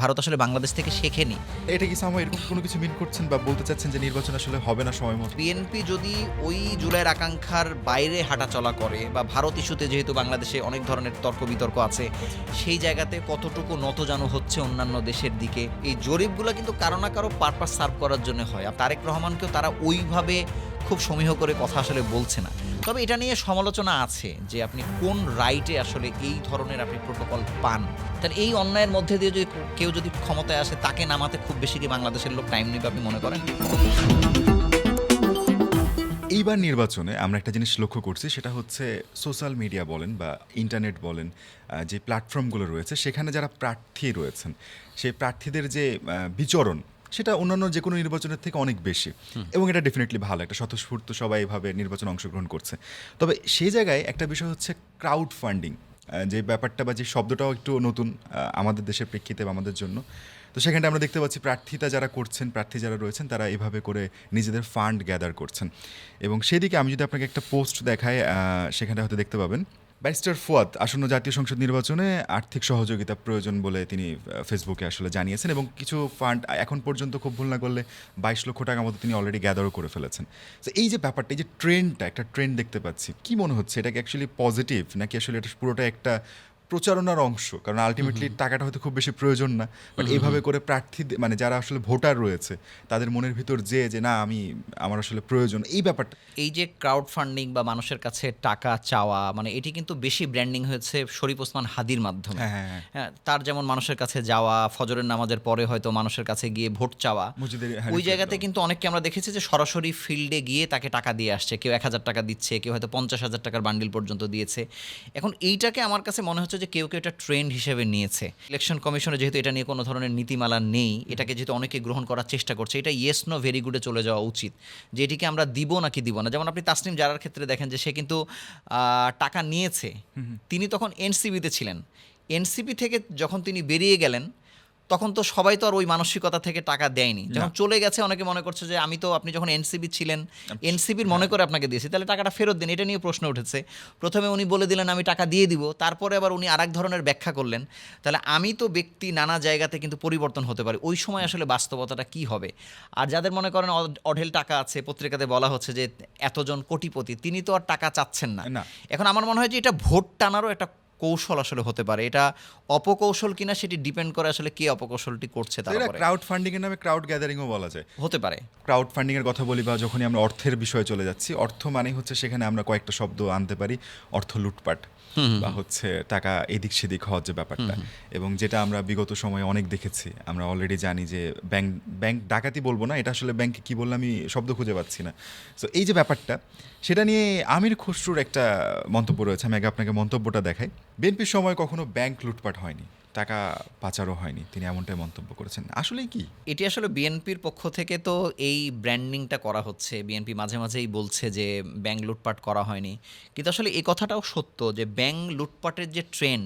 ভারত আসলে বাংলাদেশ থেকে শেখেনি। এটা কি সামহাও এরকম কোনো কিছু মিন করছেন বা বলতে চাচ্ছেন যে নির্বাচন আসলে হবে না সময় মতো? বিএনপি যদি ওই জুলাইয়ের আকাঙ্ক্ষার বাইরে হাঁটাচলা করে বা ভারত ইস্যুতে যেহেতু বাংলাদেশে অনেক ধরনের তর্ক-বিতর্ক আছে, সেই জায়গাতে কতটুকু নতজানু হচ্ছে অন্যান্য দেশের দিকে। এই জরিপগুলা কিন্তু কারো না কারো পারপাস সার্ভ করার জন্য হয়। আর তারেক রহমানকেও তারা ওইভাবে খুব সমীহ করে কথা আসলে বলছে না। তবে এটা নিয়ে সমালোচনা আছে যে আপনি কোন রাইটে আসলে এই ধরনের আপনি প্রোটোকল পান। তাহলে এই অন্যায়ের মধ্যে দিয়ে যদি কেউ যদি ক্ষমতায় আসে তাকে নামাতে খুব বেশি কি বাংলাদেশের লোক টাইম নেবে আপনি মনে করেন? এইবার নির্বাচনে আমরা একটা জিনিস লক্ষ্য করছি, সেটা হচ্ছে সোশ্যাল মিডিয়া বলেন বা ইন্টারনেট বলেন, যে প্ল্যাটফর্মগুলো রয়েছে সেখানে যারা প্রার্থী রয়েছেন, সেই প্রার্থীদের যে বিচরণ, সেটা অন্যান্য যে কোনো নির্বাচনের থেকে অনেক বেশি। এবং এটা ডেফিনেটলি ভালো, একটা স্বতঃস্ফূর্ত সবাই এভাবে নির্বাচনে অংশগ্রহণ করছে। তবে সেই জায়গায় একটা বিষয় হচ্ছে ক্রাউড ফান্ডিং, যে ব্যাপারটা বা যে শব্দটাও একটু নতুন আমাদের দেশের প্রেক্ষিতে বা আমাদের জন্য। তো সেখানটা আমরা দেখতে পাচ্ছি প্রার্থীতা যারা করছেন, প্রার্থী যারা রয়েছেন, তারা এভাবে করে নিজেদের ফান্ড গ্যাদার করছেন। এবং সেদিকে আমি যদি আপনাকে একটা পোস্ট দেখাই, সেখানে হয়তো দেখতে পাবেন ব্যারিস্টার ফুয়াদ আসন্ন জাতীয় সংসদ নির্বাচনে আর্থিক সহযোগিতা প্রয়োজন বলে তিনি ফেসবুকে আসলে জানিয়েছেন, এবং কিছু ফান্ড এখন পর্যন্ত খুব ভুল না করলে 22 লক্ষ টাকা মতো তিনি অলরেডি গ্যাদারও করে ফেলেছেন। তো এই যে ব্যাপারটা, এই যে ট্রেন্ডটা, একটা ট্রেন্ড দেখতে পাচ্ছি, কি মনে হচ্ছে এটা কি অ্যাকচুয়ালি পজিটিভ, নাকি আসলে এটা পুরোটা একটা প্রচারণার অংশ? কারণ আলটিমেটলি টাকাটা হয়তো খুব বেশি প্রয়োজন না, বাট এইভাবে করে প্রার্থী মানে যারা আসলে ভোটার রয়েছে তাদের মনের ভিতর যে না আমার আসলে প্রয়োজন, এই ব্যাপারটা। এই যে ক্রাউড ফান্ডিং বা মানুষের কাছে টাকা চাওয়া, মানে এটি কিন্তু বেশি ব্র্যান্ডিং হয়েছে শরীফ ওসমান হাদির মাধ্যমে। হ্যাঁ, হ্যাঁ, হ্যাঁ। হ্যাঁ, তার যেমন মানুষের কাছে যাওয়া, ফজরের নামাজের পরে হয়তো মানুষের কাছে গিয়ে ভোট চাওয়া, মসজিদের ওই জায়গাতে কিন্তু অনেককে আমরা দেখেছি যে সরাসরি ফিল্ডে গিয়ে তাকে টাকা দিয়ে আসছে। কেউ 1,000 টাকা দিচ্ছে, কেউ হয়তো 50,000 টাকার বান্ডিল পর্যন্ত দিয়েছে। এখন এইটাকে আমার কাছে মনে হচ্ছে যে কেউ এটা ট্রেন্ড হিসেবে নিয়েছে। ইলেকশন কমিশনে যেহেতু এটা নিয়ে কোনো ধরনের নীতিমালা নেই, এটাকে যেহেতু অনেকে গ্রহণ করার চেষ্টা করছে, এটা ইয়েস নো ভেরি গুডে চলে যাওয়া উচিত, যে এটিকে আমরা দিব নাকি দিব না। যেমন আপনি তাসনিম জারার ক্ষেত্রে দেখেন যে সে কিন্তু টাকা নিয়েছে, তিনি তখন এনসিবিতে ছিলেন। এনসিপি থেকে যখন তিনি বেরিয়ে গেলেন, তখন তো সবাই তো আর ওই মানসিকতা থেকে টাকা দেয়নি। যখন চলে গেছে অনেকে মনে করছে যে আপনি যখন এনসিবি ছিলেন, এনসিবির মনে করে আপনাকে দিয়েছি, তাহলে টাকাটা ফেরত দিন। এটা নিয়ে প্রশ্ন উঠেছে। প্রথমে উনি বলে দিলেন আমি টাকা দিয়ে দিব, তারপরে আবার উনি আরেক ধরনের ব্যাখ্যা করলেন। তাহলে আমি তো ব্যক্তি নানা জায়গাতে কিন্তু পরিবর্তন হতে পারে, ওই সময় আসলে বাস্তবতাটা কি হবে? আর যাদের মনে করেন অঢেল টাকা আছে, পত্রিকাতে বলা হচ্ছে যে এতজন কোটিপতি, তিনি তো আর টাকা চাচ্ছেন না। না। এখন আমার মনে হয় যে এটা ভোট টানারও একটা কৌশল আসলে হতে পারে। এটা অপকৌশল কিনা সেটি ডিপেন্ড করে আসলে কে অপকৌশলটি করছে তার এটা উপরে। ক্রাউড ফান্ডিং এর নামে ক্রাউড গ্যাদারিংও বলা যায়। হতে পারে। ক্রাউড ফান্ডিং এর কথা বলি বা যখনই আমরা অর্থের বিষয়ে চলে যাচ্ছি, অর্থ মানেই হচ্ছে সেখানে আমরা কয়েকটা শব্দ আনতে পারি। অর্থ লুটপাট বা হচ্ছে টাকা এদিক সেদিক হওয়ার যে ব্যাপারটা, এবং যেটা আমরা বিগত সময়ে অনেক দেখেছি। আমরা অলরেডি জানি যে ব্যাংক ডাকাতি বলবো না, এটা আসলে ব্যাংকে কি বললাম আমি শব্দ খুঁজে পাচ্ছি না। সো এই যে ব্যাপারটা, সেটা নিয়ে আমির খসরুর একটা মন্তব্য রয়েছে, আমি আগে আপনাকে মন্তব্যটা দেখাই। বিএনপির সময় কখনো ব্যাংক লুটপাট হয়নি, টাকা পাচারও হয়নি, তিনি এমনটাই মন্তব্য করেছেন। আসলেই কি এটি আসলে বিএনপির পক্ষ থেকে তো এই ব্র্যান্ডিংটা করা হচ্ছে। বিএনপি মাঝে মাঝেই বলছে যে ব্যাংক লুটপাট করা হয়নি, কিন্তু আসলে এই কথাটাও সত্য যে ব্যাংক লুটপাটের যে ট্রেন্ড,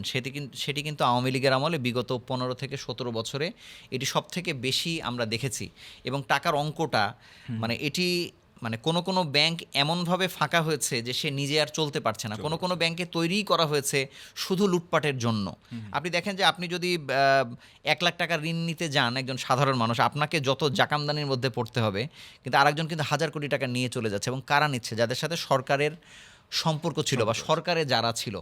সেটি কিন্তু আওয়ামী লীগের আমলে বিগত 15 থেকে 17 বছরে এটি সব থেকে বেশি আমরা দেখেছি। এবং টাকার অঙ্কটা, মানে এটি মানে কোনো ব্যাংক এমনভাবে ফাঁকা হয়েছে যে সে নিজে আর চলতে পারছে না। কোনো ব্যাংকে তৈরিই করা হয়েছে শুধু লুটপাটের জন্য। আপনি দেখেন যে আপনি যদি 1 লাখ টাকা ঋণ নিতে যান, একজন সাধারণ মানুষ, আপনাকে যত জাকামদানির মধ্যে পড়তে হবে, কিন্তু আরেকজন কিন্তু হাজার কোটি টাকা নিয়ে চলে যাচ্ছে। এবং কারা নিচ্ছে? যাদের সাথে সরকারের সম্পর্ক ছিল বা সরকারে যারা ছিল।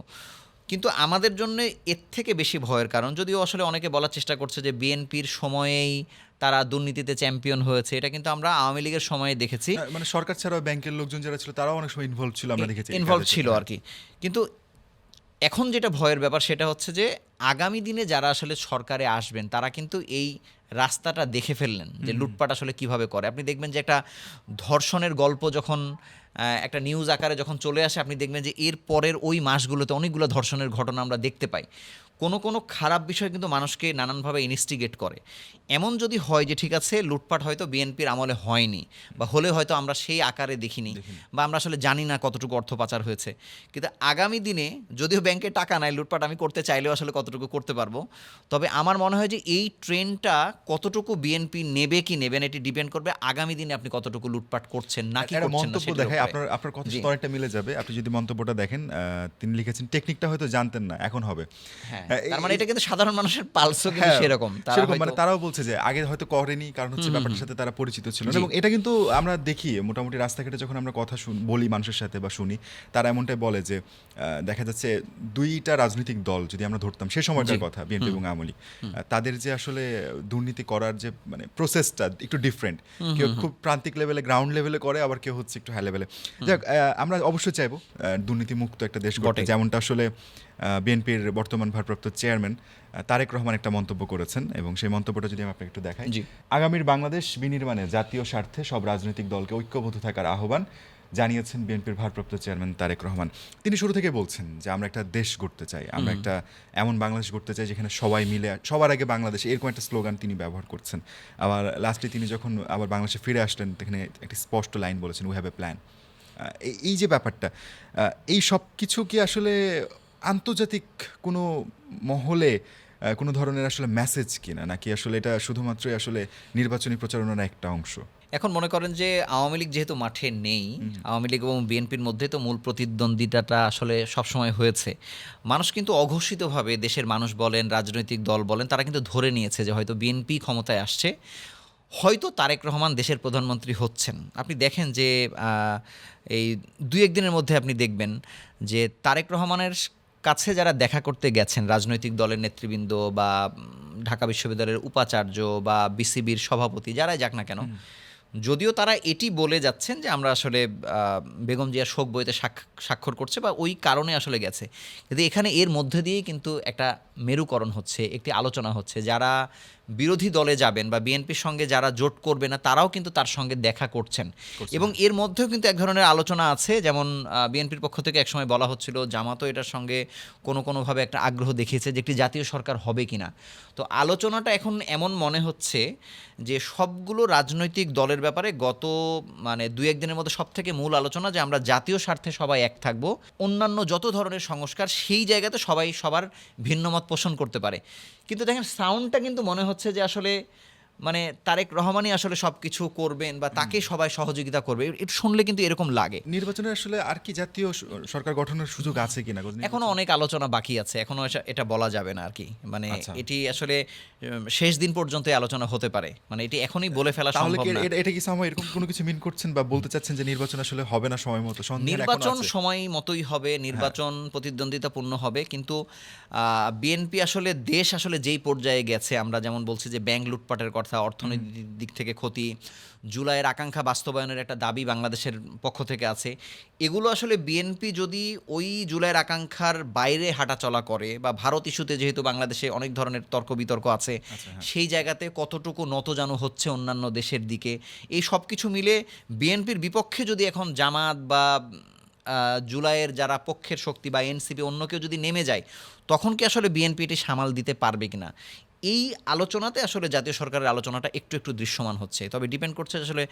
কিন্তু আমাদের জন্য এর থেকে বেশি ভয়ের কারণ, যদিও আসলে অনেকে বলার চেষ্টা করছে যে বিএনপির সময়েই তারা দুর্নীতিতে চ্যাম্পিয়ন হয়েছে, এটা কিন্তু আমরা আওয়ামী লীগের সময়ে দেখেছি। মানে সরকার ছাড়াও ব্যাংকের লোকজন যারা ছিল তারাও অনেক সময় ইনভলভ ছিল, আমরা দেখেছি ইনভলভ ছিল আর কি। কিন্তু এখন যেটা ভয়ের ব্যাপার সেটা হচ্ছে যে আগামী দিনে যারা আসলে সরকারে আসবেন তারা কিন্তু এই রাস্তাটা দেখে ফেললেন যে লুটপাট আসলে কিভাবে করে। আপনি দেখবেন যে একটা ধর্ষণের গল্প যখন একটা নিউজ আকারে যখন চলে আসে, আপনি দেখবেন যে এর পরের ওই মাসগুলোতে অনেকগুলো ধর্ষণের ঘটনা আমরা দেখতে পাই। কোনো খারাপ বিষয় কিন্তু মানুষকে নানানভাবে ইনস্টিগেট করে। এমন যদি হয় যে ঠিক আছে লুটপাট হয়তো বিএনপির আমলে হয়নি, বা হলে হয়তো আমরা সেই আকারে দেখিনি, বা আমরা আসলে জানি না কতটুকু অর্থ পাচার হয়েছে, কিন্তু আগামী দিনে যদিও ব্যাংকে টাকা নাই, লুটপাট আমি করতে চাইলেও আসলে কতটুকু করতে পারবো। তবে আমার মনে হয় যে এই ট্রেন্ডটা কতটুকু বিএনপি নেবে কি নেবেন, এটি ডিপেন্ড করবে আগামী দিনে আপনি কতটুকু লুটপাট করছেন নাকি একটা করছেন না মন্তব্য সেটার দেখায়, উপরে। আপনার কথার জি। সাথে অনেকটা মিলে যাবে। আপনি যদি মন্তব্যটা দেখেন, তিনি লিখেছেন টেকনিকটা হয়তো জানতেন না, এখন হবে। হ্যাঁ। তার মানে এটা কিন্তু সাধারণ মানুষের পালসও কিন্তু হ্যাঁ, সেরকম সেরকম মানে তারাও বলছে যে আগে হয়তো করেনি, কারণ হচ্ছে ব্যাপারটার সাথে তারা পরিচিত ছিল না। এবং এটা কিন্তু আমরা দেখি মোটামুটি রাস্তাঘাটে যখন আমরা কথা বলি মানুষের সাথে বা শুনি, তারা এমনটাই বলে যে দেখা যাচ্ছে দুইটা রাজনৈতিক দল যদি আমরা ধরতাম সে সময়টার কথা, বিএনপি এবং আওয়ামী লীগ, তাদের যে আসলে দুর্নীতি করার যে মানে প্রসেসটা একটু ডিফারেন্ট। কেউ খুব প্রান্তিক লেভেলে গ্রাউন্ড লেভেলে করে, আবার কেউ হচ্ছে একটু হাই লেভেলে। যাক, আমরা অবশ্যই চাইবো দুর্নীতিমুক্ত একটা দেশ গড়তে, যেমনটা আসলে বিএনপির বর্তমান ভারপ্রাপ্ত চেয়ারম্যান তারেক রহমান একটা মন্তব্য করেছেন, এবং সেই মন্তব্যটা যদি আমি আপনাকে একটু দেখাই। আগামীর বাংলাদেশ বিনির্মাণে জাতীয় স্বার্থে সব রাজনৈতিক দলকে ঐক্যবদ্ধ থাকার আহ্বান জানিয়েছেন বিএনপির ভারপ্রাপ্ত চেয়ারম্যান তারেক রহমান। তিনি শুরু থেকে বলছেন যে আমরা একটা দেশ গড়তে চাই, আমরা একটা এমন বাংলাদেশ গড়তে চাই যেখানে সবাই মিলে, সবার আগে বাংলাদেশ, এরকম একটা স্লোগান তিনি ব্যবহার করছেন। আবার লাস্টে তিনি যখন আবার বাংলাদেশে ফিরে আসলেন, সেখানে একটি স্পষ্ট লাইন বলেছেন, উই হ্যাভ এ প্ল্যান। এই যে ব্যাপারটা, এই সব কিছু কি আসলে আন্তর্জাতিক কোনো মহলে কোনো ধরনের আসলে মেসেজ কিনা, নাকি আসলে এটা শুধুমাত্রই আসলে নির্বাচনী প্রচারণার একটা অংশ? এখন মনে করেন যে আওয়ামী লীগ যেহেতু মাঠে নেই, আওয়ামী লীগ এবং বিএনপির মধ্যে তো মূল প্রতিদ্বন্দ্বিতাটা আসলে সবসময় হয়েছে। মানুষ কিন্তু অঘোষিতভাবে, দেশের মানুষ বলেন, রাজনৈতিক দল বলেন, তারা কিন্তু ধরে নিয়েছে যে হয়তো বিএনপি ক্ষমতায় আসছে, হয়তো তারেক রহমান দেশের প্রধানমন্ত্রী হচ্ছেন। আপনি দেখেন যে এই 2-1 দিনের মধ্যে আপনি দেখবেন যে তারেক রহমানের কাছে যারা দেখা করতে গেছেন, রাজনৈতিক দলের নেতৃবৃন্দ বা ঢাকা বিশ্ববিদ্যালয়ের উপাচার্য বা বিসিবির সভাপতি, যারাই যাক না কেন, যদিও তারা এটি বলে যাচ্ছেন যে আমরা আসলে বেগম জিয়ার শোক বইতে স্বাক্ষর করছে বা ওই কারণে আসলে গেছে, কিন্তু এখানে এর মধ্যে দিয়েই কিন্তু একটা মেরুকরণ হচ্ছে, একটি আলোচনা হচ্ছে। যারা বিরোধী দলে যাবেন বা বিএনপির সঙ্গে যারা জোট করবে না, তারাও কিন্তু তার সঙ্গে দেখা করছেন, এবং এর মধ্যেও কিন্তু এক ধরনের আলোচনা আছে। যেমন বিএনপির পক্ষ থেকে একসময় বলা হচ্ছিল জামাতও এটার সঙ্গে কোনোভাবে একটা আগ্রহ দেখিয়েছে যে একটি জাতীয় সরকার হবে কিনা। তো আলোচনাটা এখন এমন মনে হচ্ছে যে সবগুলো রাজনৈতিক দলের ব্যাপারে গত 2-1 দিনের মধ্যে সবথেকে মূল আলোচনা যে আমরা জাতীয় স্বার্থে সবাই এক থাকব, অন্যান্য যত ধরনের সংস্কার সেই জায়গাতে সবাই সবার ভিন্নমত পোষণ করতে পারে। কিন্তু দেখেন সাউন্ডটা কিন্তু মনে হচ্ছে যে আসলে তারেক রহমানই আসলে সব কিছু করবেন বা তাকে সবাই সহযোগিতা করবে, এটা শুনলে কিন্তু এরকম লাগে। নির্বাচনে আসলে আর কি জাতীয় সরকার গঠনের সুযোগ আছে কিনা? এখনো অনেক আলোচনা বাকি আছে, এখনো এটা বলা যাবে না আর কি। আচ্ছা। এটি আসলে শেষ দিন পর্যন্ত আলোচনা হতে পারে, এটি এখনই বলে ফেলা সম্ভব না। এটা কি সামহাও এরকম কোনো কিছু মিন করছেন বা বলতে চাচ্ছেন যে নির্বাচন আসলে হবে না সময় মতো? নির্বাচন সময় মতোই হবে, নির্বাচন প্রতিদ্বন্দ্বিতাপূর্ণ হবে, কিন্তু বিএনপি আসলে দেশ আসলে যেই পর্যায়ে গেছে, আমরা যেমন বলছি যে ব্যাংক লুটপাটের কথা, অর্থনৈতিক দিক থেকে ক্ষতি, জুলাইয়ের আকাঙ্ক্ষা বাস্তবায়নের একটা দাবি বাংলাদেশের পক্ষ থেকে আছে, এগুলো আসলে বিএনপি যদি ওই জুলাইয়ের আকাঙ্ক্ষার বাইরে হাঁটাচলা করে বা ভারত ইস্যুতে যেহেতু বাংলাদেশে অনেক ধরনের তর্ক বিতর্ক আছে, সেই জায়গাতে কতটুকু নতজানু হচ্ছে অন্যান্য দেশের দিকে, এই সব কিছু মিলে বিএনপির বিপক্ষে যদি এখন জামাত বা জুলাইয়ের যারা পক্ষের শক্তি বা এনসিপি অন্য কেউ যদি নেমে যায়, তখন কি আসলে বিএনপি এটি সামাল দিতে পারবে কিনা, এই আলোচনাতে আসলে জাতীয় সরকারের আলোচনাটা একটু দৃশ্যমান হচ্ছে। তবে ডিপেন্ড করছে আসলে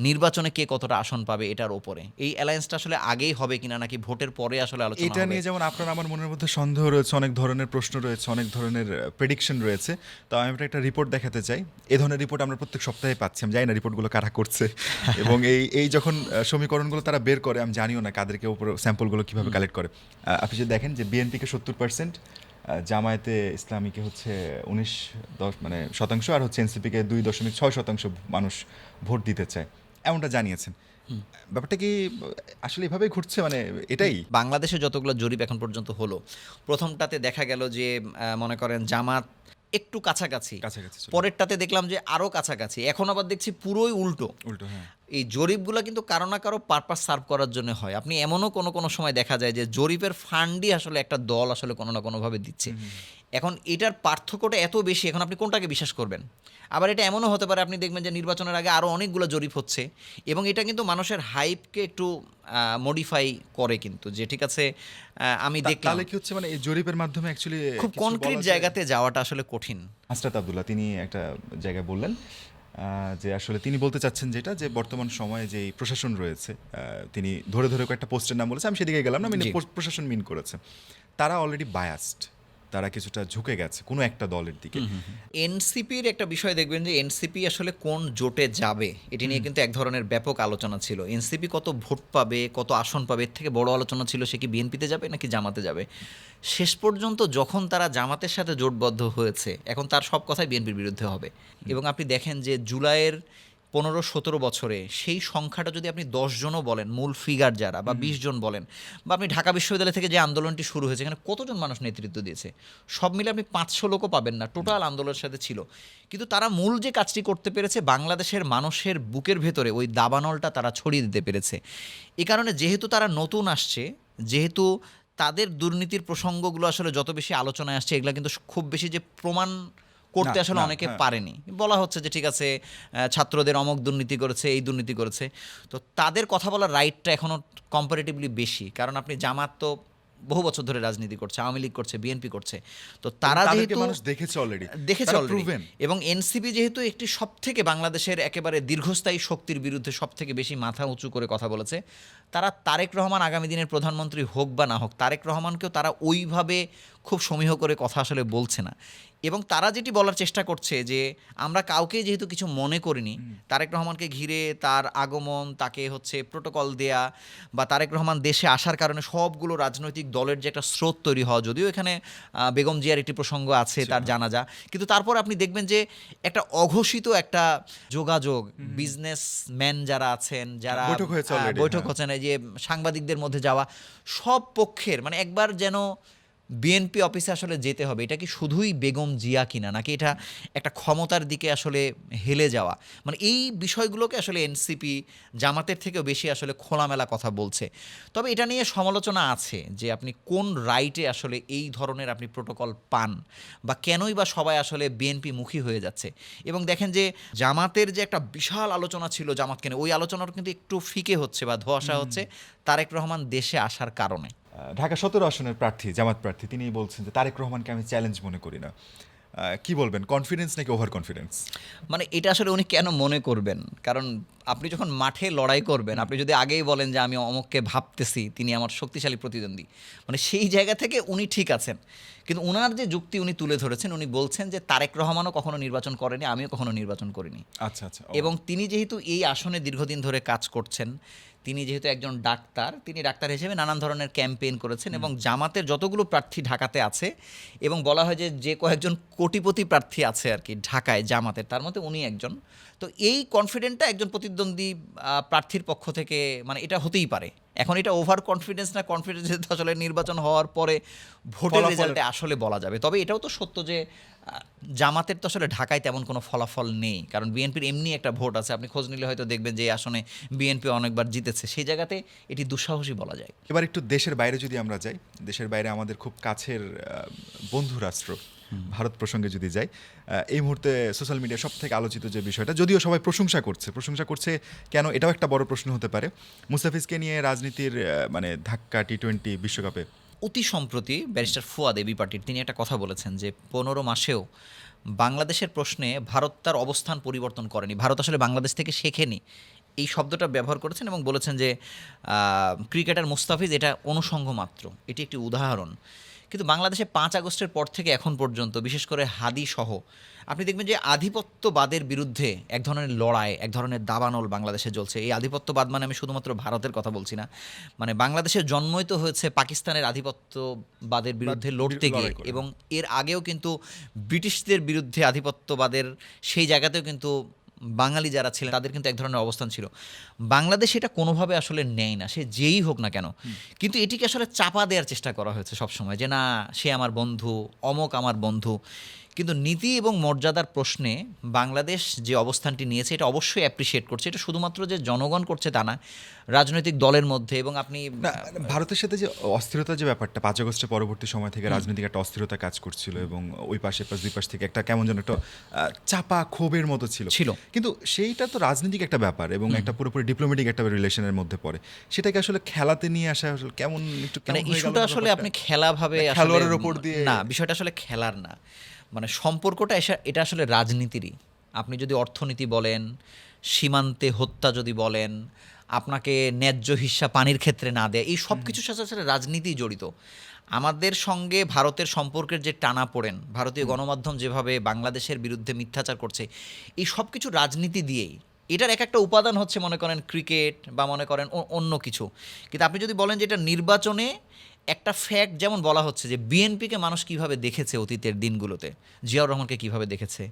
নির্বাচনে কে কতটা আসন পাবে এটার উপরে। এই অ্যালায়েন্সটা আসলে আগেই হবে কিনা নাকি ভোটের পরে আসলে আলোচনা হবে, এটা নিয়ে যেমন আপনার আমার মনের মধ্যে সন্দেহ রয়েছে, অনেক ধরনের প্রশ্ন রয়েছে, অনেক ধরনের প্রেডিকশন রয়েছে। তো আমি একটা রিপোর্ট দেখাতে চাই। এই ধরনের রিপোর্ট আমরা প্রত্যেক সপ্তাহে পাচ্ছি, আমি জানি না রিপোর্টগুলো কারা করছে এবং এই যখন সমীকরণগুলো তারা বের করে, আমি জানিও না কাদেরকে উপর স্যাম্পলগুলো কীভাবে কালেক্ট করে। আপনি যদি দেখেন যে বিএনপিকে 70%, জামায়াতে ইসলামীকে হচ্ছে 19% আর হচ্ছে এনসিপিকে 2.6% মানুষ ভোট দিতে চায়, এমনটা জানিয়েছেন। ব্যাপারটা কি আসলে এভাবেই ঘুরছে, এটাই? বাংলাদেশে যতগুলো জরিপ এখন পর্যন্ত হলো, প্রথমটাতে দেখা গেল যে মনে করেন জামাত একটু কাছাকাছি, পরেরটাতে দেখলাম যে আরও কাছাকাছি, এখন আবার দেখছি পুরোই উল্টো। হ্যাঁ। এই জরিপগুলো কিন্তু কারো না কারো পারপাস সার্ভ করার জন্য হয়। আপনি এমনও কোনো সময় দেখা যায় যে জরিপের ফান্ডই আসলে একটা দল আসলে কোনো না কোনোভাবে দিচ্ছে। এখন এটার পার্থক্যটা এত বেশি, এখন আপনি কোনটাকে বিশ্বাস করবেন? আবার এটা এমনও হতে পারে, আপনি দেখবেন যে নির্বাচনের আগে আরও অনেকগুলো জরিপ হচ্ছে এবং এটা কিন্তু মানুষের হাইপকে একটু মডিফাই করে, কিন্তু যে ঠিক আছে আমি দেখলাম। তাহলে কি হচ্ছে, এই জরিপের মাধ্যমে অ্যাকচুয়ালি খুব কনক্রিট জায়গাতে যাওয়াটা আসলে কঠিন। হাসরাত আব্দুল্লাহ তিনি একটা জায়গায় বললেন যে আসলে তিনি বলতে চাচ্ছেন যেটা, যে বর্তমান সময়ে যে প্রশাসন রয়েছে, তিনি ধরে কয়েকটা পোস্টের নাম বলেছে, আমি সেদিকে গেলাম না, প্রশাসন মিন করেছে, তারা অলরেডি বায়াসড। তারা কিছুটা ঝুঁকে গেছে কোনো একটা দলের দিকে। এনসিপির একটা বিষয় দেখবেন যে এনসিপি আসলে কোন জোটে যাবে এটি নিয়ে কিন্তু এক ধরনের ব্যাপক আলোচনা ছিল। এনসিপি কত ভোট পাবে, কত আসন পাবে, এর থেকে বড় আলোচনা ছিল সে কি বিএনপিতে যাবে নাকি জামাতে যাবে। শেষ পর্যন্ত যখন তারা জামাতের সাথে জোটবদ্ধ হয়েছে, এখন তার সব কথাই বিএনপির বিরুদ্ধে হবে। এবং আপনি দেখেন যে জুলাইয়ের 15-17 বছরে সেই সংখ্যাটা যদি আপনি 10 জনও বলেন, মূল ফিগার যারা, বা 20 জন বলেন, বা আপনি ঢাকা বিশ্ববিদ্যালয় থেকে যে আন্দোলনটি শুরু হয়েছে এখানে কতজন মানুষ নেতৃত্ব দিয়েছে, সব মিলে আপনি 500 লোকও পাবেন না টোটাল আন্দোলনের সাথে ছিল। কিন্তু তারা মূল যে কাজটি করতে পেরেছে, বাংলাদেশের মানুষের বুকের ভেতরে ওই দাবানলটা তারা ছড়িয়ে দিতে পেরেছে। এ কারণে যেহেতু তারা নতুন আসছে, যেহেতু তাদের দুর্নীতির প্রসঙ্গগুলো আসলে যত বেশি আলোচনায় আসছে, এগুলো কিন্তু খুব বেশি যে প্রমাণ করতে না, আসলে না, অনেকে হ্যাঁ। পারেনি। বলা হচ্ছে যে ঠিক আছে, ছাত্রদের অমক দুর্নীতি করেছে, এই দুর্নীতি করেছে। তো তাদের কথা বলার রাইটটা এখনও কম্পারেটিভলি বেশি, কারণ আপনি জামাত তো বহু বছর ধরে রাজনীতি করছে, আওয়ামী লীগ করছে, বিএনপি করছে, তো তারা তাদেরকে যেহেতু মানুষ দেখেছে অলরেডি, দেখেছে তারা অলরেডি। প্রুভেন। এবং এনসিপি যেহেতু একটি সবথেকে বাংলাদেশের একেবারে দীর্ঘস্থায়ী শক্তির বিরুদ্ধে সবথেকে বেশি মাথা উঁচু করে কথা বলেছে, তারা তারেক রহমান আগামী দিনের প্রধানমন্ত্রী হোক বা না হোক, তারেক রহমানকেও তারা ওইভাবে খুব সমীহ করে কথা আসলে বলছে না। এবং তারা যেটি বলার চেষ্টা করছে যে আমরা কাউকে যেহেতু কিছু মনে করিনি, তারেক রহমানকে ঘিরে তার আগমন, তাকে হচ্ছে প্রোটোকল দেয়া, বা তারেক রহমান দেশে আসার কারণে সবগুলো রাজনৈতিক দলের যে একটা স্রোত তৈরি হওয়া, যদিও এখানে বেগম জিয়ার একটি প্রসঙ্গ আছে, তার জানাজা, কিন্তু তারপর আপনি দেখবেন যে একটা অঘোষিত একটা যোগাযোগ, বিজনেসম্যান যারা আছেন, যারা বৈঠক হয়েছে already, বৈঠক হ্যাঁ। হচ্ছে না, যে সাংবাদিকদের মধ্যে যাওয়া, সব পক্ষের মানে একবার যেন বিএনপি অফিসে আসলে যেতে হবে, এটা কি শুধুই বেগম জিয়া কিনা, নাকি এটা একটা ক্ষমতার দিকে আসলে হেলে যাওয়া, মানে এই বিষয়গুলোকে আসলে এনসিপি জামাতের থেকেও বেশি আসলে খোলামেলা কথা বলছে। তবে এটা নিয়ে সমালোচনা আছে যে আপনি কোন রাইটে আসলে এই ধরনের আপনি প্রোটোকল পান, বা কেনই বা সবাই আসলে বিএনপি মুখী হয়ে যাচ্ছে। এবং দেখেন যে জামাতের যে একটা বিশাল আলোচনা ছিল জামাতকে নিয়ে, ওই আলোচনার কিন্তু একটু ফিকে হচ্ছে বা ধোঁয়াশা হচ্ছে তারেক রহমান দেশে আসার কারণে। ঢাকা 17 আসনের প্রার্থী, জামাত প্রার্থী, তিনি বলছেন যে তারেক রহমানকে আমি চ্যালেঞ্জ মনে করি না। কি বলবেন, কনফিডেন্স নাকি ওভার কনফিডেন্স? মানে এটা আসলে উনি কেন মনে করবেন? কারণ আপনি যখন মাঠে লড়াই করবেন, আপনি যদি আগেই বলেন যে আমি অমুককে ভাবতেছি, তিনি আমার শক্তিশালী প্রতিদ্বন্দ্বী, মানে সেই জায়গা থেকে উনি ঠিক আছেন। কিন্তু উনার যে যুক্তি উনি তুলে ধরেছেন, উনি বলছেন যে তারেক রহমানও কখনো নির্বাচন করেনি, আমিও কখনো নির্বাচন করিনি। আচ্ছা আচ্ছা, ও। এবং তিনি যেহেতু এই আসনে দীর্ঘদিন ধরে কাজ করছেন, তিনি যেহেতু একজন ডাক্তার, তিনি ডাক্তার হিসেবে নানান ধরনের ক্যাম্পেইন করেছেন, এবং জামাতের যতগুলো প্রার্থী ঢাকাতে আছে, এবং বলা হয় যে যে কয়েকজন কোটিপতি প্রার্থী আছে আর কি ঢাকায় জামাতের, তার মধ্যে উনি একজন। তো এই কনফিডেন্টটা একজন প্রতিদ্বন্দ্বী প্রার্থীর পক্ষ থেকে মানে এটা হতেই পারে। এখন এটা ওভার কনফিডেন্স না কনফিডেন্স, আসলে নির্বাচন হওয়ার পরে ভোটের ফলাফলের- রেজাল্টে আসলে বলা যাবে। তবে এটাও তো সত্য যে জামাতের তো আসলে ঢাকায় তেমন কোনো ফলাফল নেই, কারণ বিএনপির এমনি একটা ভোট আছে, আপনি খোঁজ নিলে হয়তো দেখবেন যে এই আসনে বিএনপি অনেকবার জিতেছে, সেই জায়গাতে এটি দুঃসাহসী বলা যায়। এবার একটু দেশের বাইরে যদি আমরা যাই, দেশের বাইরে আমাদের খুব কাছের বন্ধু রাষ্ট্র ভারত প্রসঙ্গে যদি যাই, এই মুহূর্তে সোশ্যাল মিডিয়া সব থেকে আলোচিত যে বিষয়টা, যদিও সবাই প্রশংসা করছে কেন, এটাও একটা বড় প্রশ্ন হতে পারে। মুস্তাফিজকে নিয়ে রাজনীতির মানে ধাক্কা T20 বিশ্বকাপে। অতি সম্প্রতি ব্যারিস্টার ফুয়াদ এবি পার্টির তিনি একটা কথা বলেছেন যে 15 মাসেও বাংলাদেশের প্রশ্নে ভারত তার অবস্থান পরিবর্তন করেনি, ভারত আসলে বাংলাদেশ থেকে শেখেনি, এই শব্দটা ব্যবহার করেছেন, এবং বলেছেন যে ক্রিকেটার মুস্তাফিজ এটা অনুষঙ্গ মাত্র, এটি একটি উদাহরণ। কিন্তু বাংলাদেশে 5 আগস্টের পর থেকে এখন পর্যন্ত, বিশেষ করে হাদি সহ, আপনি দেখবেন যে আধিপত্যবাদের বিরুদ্ধে এক ধরনের লড়াই, এক ধরনের দাবানল বাংলাদেশে চলছে। এই আধিপত্যবাদ মানে আমি শুধুমাত্র ভারতের কথা বলছি না, মানে বাংলাদেশের জন্মই তো হয়েছে পাকিস্তানের আধিপত্যবাদের বিরুদ্ধে লড়তে গিয়ে, লড়াই করে। এবং এর আগেও কিন্তু ব্রিটিশদের বিরুদ্ধে আধিপত্যবাদের সেই জায়গাতেও কিন্তু বাঙালি যারা ছিলেন তাদের কিন্তু এক ধরনের অবস্থান ছিল। বাংলাদেশ এটা কোনোভাবে আসলে নেয় না, সে যেই হোক না কেন, কিন্তু এটিকে আসলে চাপা দেওয়ার চেষ্টা করা হয়েছে সবসময়, যে না সে আমার বন্ধু, অমক আমার বন্ধু। কিন্তু নীতি এবং মর্যাদার প্রশ্নে বাংলাদেশ যে অবস্থানটি নিয়েছে এটা অবশ্যই অ্যাপ্রিসিয়েট করছে। এটা শুধুমাত্র যে জনগণ করছে তা না, রাজনৈতিক দলের মধ্যে। এবং আপনি না, ভারতের সাথে যে অস্থিরতার যে ব্যাপারটা, 5 আগস্টের পরবর্তী সময় থেকে রাজনৈতিক একটা অস্থিরতা কাজ করছিল, এবং ওই পাশে দুই পাশ থেকে একটা কেমন যেন একটা চাপা ক্ষোভের মতো ছিল। কিন্তু সেইটা তো রাজনৈতিক একটা ব্যাপার, এবং একটা পুরোপুরি ডিপ্লোম্যাটিক একটা রিলেশনের মধ্যে পড়ে। সেটাকে আসলে খেলাতে নিয়ে আসা আসলে কেমন একটু মানে কেমন হয়ে গেল ইস্যুটা আসলে ব্যাপারটা? আপনি খেলাভাবে আসলে খেলোয়াড়ের ওপর দিয়ে না, বিষয়টা আসলে খেলার না, মানে সম্পর্কটা এটা আসলে রাজনীতিরই। আপনি যদি অর্থনীতি বলেন, সীমান্তে হত্যা যদি বলেন, আপনাকে ন্যায্য হিস্যা পানির ক্ষেত্রে না দেয়, এই সব কিছুর সাথে আসলে রাজনীতি জড়িত। আমাদের সঙ্গে ভারতের সম্পর্কের যে টানাপোড়েন, ভারতীয় গণমাধ্যম যেভাবে বাংলাদেশের বিরুদ্ধে মিথ্যাচার করছে, এই সব কিছু রাজনীতি দিয়েই। এটার এক একটা উপাদান হচ্ছে মনে করেন ক্রিকেট বা মনে করেন অন্য কিছু। কিন্তু আপনি যদি বলেন যে এটা নির্বাচনে একটা ফ্যাক্ট, যেমন বলা হচ্ছে যে বিএনপিকে মানুষ কিভাবে দেখেছে অতীতের দিনগুলোতে, জিয়াউর রহমানকে কিভাবে দেখেছে,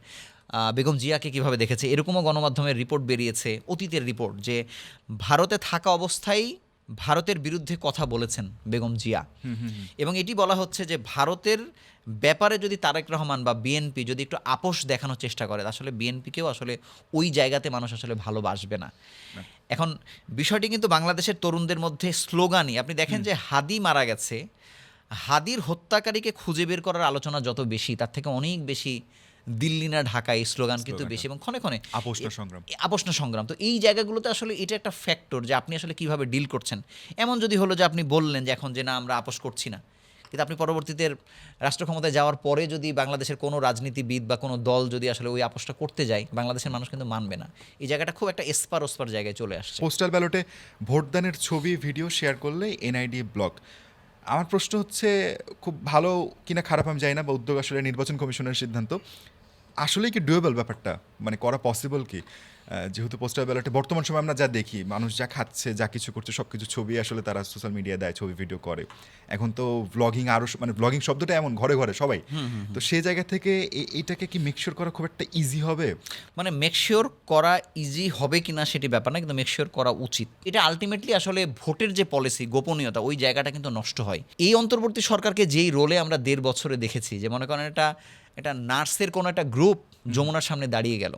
বেগম জিয়াকে কিভাবে দেখেছে, এরকমও গণমাধ্যমের রিপোর্ট বেরিয়েছে, অতীতের রিপোর্ট, যে ভারতে থাকা অবস্থায় ভারতের বিরুদ্ধে কথা বলেছেন বেগম জিয়া। এবং এটি বলা হচ্ছে যে ভারতের ব্যাপারে যদি তারেক রহমান বা বিএনপি যদি একটু আপোষ দেখানোর চেষ্টা করে, আসলে বিএনপিকেও আসলে ওই জায়গাতে মানুষ আসলে ভালোবাসবে না। এখন বিষয়টি কিন্তু বাংলাদেশের তরুণদের মধ্যে স্লোগানই। আপনি দেখেন যে হাদি মারা গেছে, হাদির হত্যাকারীকে খুঁজে বের করার আলোচনা যত বেশি, তার থেকে অনেক বেশি দিল্লি না ঢাকা এই স্লোগান কিন্তু বেশি, এবং ক্ষণে ক্ষণে আপোষ না সংগ্রাম। আপোষ না সংগ্রাম। তো এই জায়গাগুলোতে আসলে এটা একটা ফ্যাক্টর যে আপনি আসলে কিভাবে ডিল করছেন। এমন যদি হলো যে আপনি বললেন যে এখন যে না আমরা আপোষ করছি না, কিন্তু আপনি পরবর্তীতে রাষ্ট্র ক্ষমতায় যাওয়ার পরে যদি বাংলাদেশের কোনো রাজনীতিবিদ বা কোনো দল যদি আসলে ওই আপোষটা করতে যায়, বাংলাদেশের মানুষ কিন্তু মানবে না। এই জায়গাটা খুব একটা এসপার ওসপার জায়গায় চলে আসছে। পোস্টাল ব্যালটে ভোটদানের ছবি ভিডিও শেয়ার করলে এনআইডি ব্লক। আমার প্রশ্ন হচ্ছে, খুব ভালো কিনা খারাপ আমি জানি না, বা উদ্যোগ আসলে নির্বাচন কমিশনের সিদ্ধান্ত, আসলেই কি ডুয়েবল ব্যাপারটা, মানে করা পসিবল কি? যেহেতু পোস্টাল ব্যালটে বর্তমান সময় আমরা যা দেখি, মানুষ যা খাচ্ছে, যা কিছু করছে, সব কিছু ছবি আসলে তারা সোশ্যাল মিডিয়া দেয়, ছবি ভিডিও করে। এখন তো ব্লগিং আরও, মানে ব্লগিং শব্দটা এমন ঘরে ঘরে সবাই, তো সেই জায়গা থেকে এইটাকে কি মেকশিওর করা খুব একটা ইজি হবে? মানে মেকশিওর করা ইজি হবে কিনা সেটি ব্যাপার না, কিন্তু মেকশিওর করা উচিত। এটা আলটিমেটলি আসলে ভোটের যে পলিসি, গোপনীয়তা, ওই জায়গাটা কিন্তু নষ্ট হয়। এই অন্তর্বর্তী সরকারকে যেই রোলে আমরা 1.5 বছরে দেখেছি, যে মনে করেন এটা নার্সের কোনো একটা গ্রুপ যমুনার সামনে দাঁড়িয়ে গেল,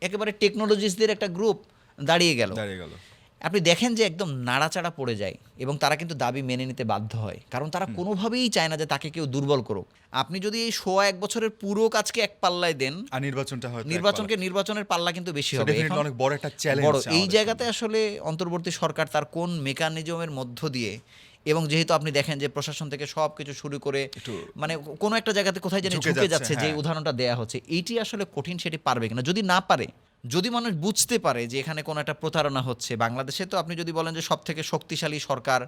একেবারে টেকনোলজিস্টদের একটা গ্রুপ দাঁড়িয়ে গেল, আপনি দেখেন যে একদম নাড়াচাড়া পড়ে যায়, এবং তারা কিন্তু দাবি মেনে নিতে বাধ্য হয়, কারণ তারা কোনোভাবেই চায় না যে তাকে কেউ দুর্বল করুক। আপনি যদি এই 1 বছরের পুরো কাজকে এক পাল্লায় দেন, আর নির্বাচনের পাল্লা কিন্তু বেশি হবে। অনেক বড় একটা চ্যালেঞ্জ। বড় এই জায়গাতে আসলে অন্তর্বর্তী সরকার তার কোন মেকানিজমের মধ্য দিয়ে, এবং যেহেতু আপনি দেখেন যে প্রশাসন থেকে সব কিছু শুরু করে মানে কোনো একটা জায়গাতে কোথায় জানি ঝুঁকে যাচ্ছে, যে উদাহরণটা দেয়া হচ্ছে, এইটি আসলে কঠিন। সেটি পারবে কিনা, যদি না পারে, যদি মানুষ বুঝতে পারে যে এখানে কোনো একটা প্রতারণা হচ্ছে। বাংলাদেশে তো আপনি যদি বলেন যে সব থেকে শক্তিশালী সরকার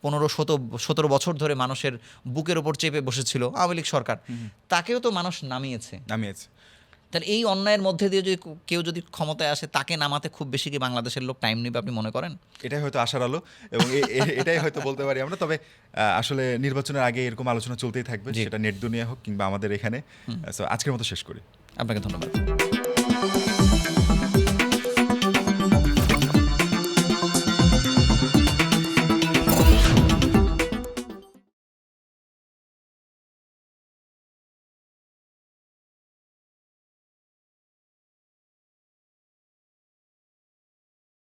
15-17 বছর ধরে মানুষের বুকের ওপর চেপে বসেছিল আওয়ামী লীগ সরকার, তাকেও তো মানুষ নামিয়েছে। তাহলে এই অন্যায়ের মধ্যে দিয়ে যদি কেউ যদি ক্ষমতায় আসে, তাকে নামাতে খুব বেশি কি বাংলাদেশের লোক টাইম নেবে আপনি মনে করেন? এটাই হয়তো আশার আলো, এবং এটাই হয়তো বলতে পারি আমরা। তবে আসলে নির্বাচনের আগে এরকম আলোচনা চলতেই থাকবে, সেটা নেট দুনিয়া হোক কিংবা আমাদের এখানে। আজকের মতো শেষ করি। আপনাকে ধন্যবাদ।